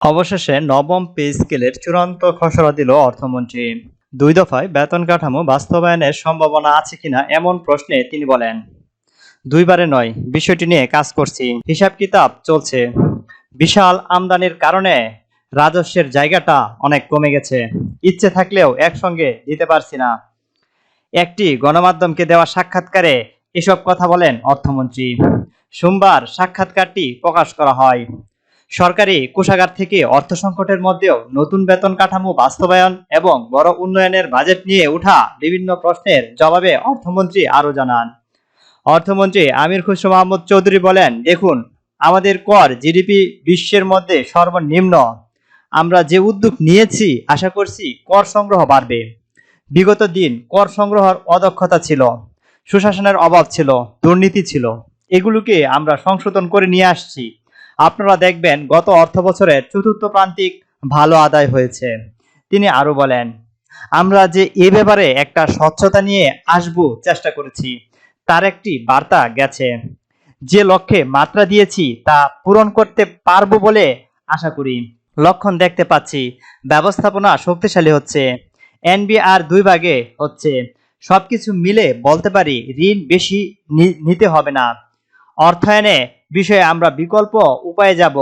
অবশেষে নবম পে স্কেলের চূড়ান্ত খসড়া দিল অর্থমন্ত্রী। ২ দফায় বেতন কাঠামো বাস্তবায়নের সম্ভাবনা আছে কিনা এমন প্রশ্নে তিনি বলেন, দুইবারে নয়, বিষয়টি নিয়ে কাজ করছি, হিসাব কিতাব চলছে। বিশাল আমদানির কারণে রাজস্বের জায়গাটা অনেক কমে গেছে। ইচ্ছে থাকলেও একসঙ্গে দিতে পারছি না। একটি গণমাধ্যমকে দেওয়া সাক্ষাৎকারে এসব কথা বলেন অর্থমন্ত্রী। সোমবার সাক্ষাৎকারটি প্রকাশ করা হয়। সরকারি কোষাগার থেকে অর্থ সংকটের মধ্যেও নতুন বেতন কাঠামো বাস্তবায়ন এবং বড় উন্নয়নের বাজেট নিয়ে ওঠা বিভিন্ন প্রশ্নের জবাবে অর্থমন্ত্রী আরও জানান। অর্থমন্ত্রী আমির খুসরো মাহমুদ চৌধুরী বলেন, দেখুন, আমাদের কর জিডিপি বিশ্বের মধ্যে সর্বনিম্ন। আমরা যে উদ্যোগ নিয়েছি, আশা করছি কর সংগ্রহ বাড়বে। বিগত দিন কর সংগ্রহের অদক্ষতা ছিল, সুশাসনের অভাব ছিল, দুর্নীতি ছিল। এগুলোকে আমরা সংশোধন করে নিয়ে আসছি। আপনারা দেখবেন গত অর্থবছরের চতুর্থ প্রান্তিক ভালো আদায় হয়েছে। তিনি আরো বলেন, আমরা যে এ ব্যাপারে একটা স্বচ্ছতা নিয়ে আসব চেষ্টা করেছি, তার একটি বার্তা গেছে। যে লক্ষ্যে মাত্রা দিয়েছি তা পূরণ করতে পারবো বলে আশা করি। লক্ষণ দেখতে পাচ্ছি, ব্যবস্থাপনা শক্তিশালী হচ্ছে, এনবিআর 2 ভাগে হচ্ছে। সবকিছু মিলে বলতে পারি ঋণ বেশি নিতে হবে না। অর্থায়নে বিষয়ে আমরা বিকল্প উপায়ে যাব।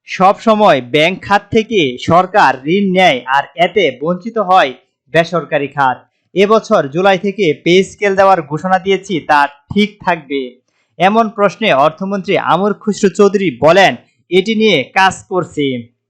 সব সময় ব্যাংক খাত থেকে সরকার ঋণ নেয় আর এতে বঞ্চিত হয় বেসরকারি খাত। এবছর জুলাই থেকে পে স্কেল দেওয়ার ঘোষণা দিয়েছি, তা ঠিক থাকবে। এমন প্রশ্নে অর্থমন্ত্রী আমির খুসরো চৌধুরী বলেন, এটি নিয়ে কাজ করছি।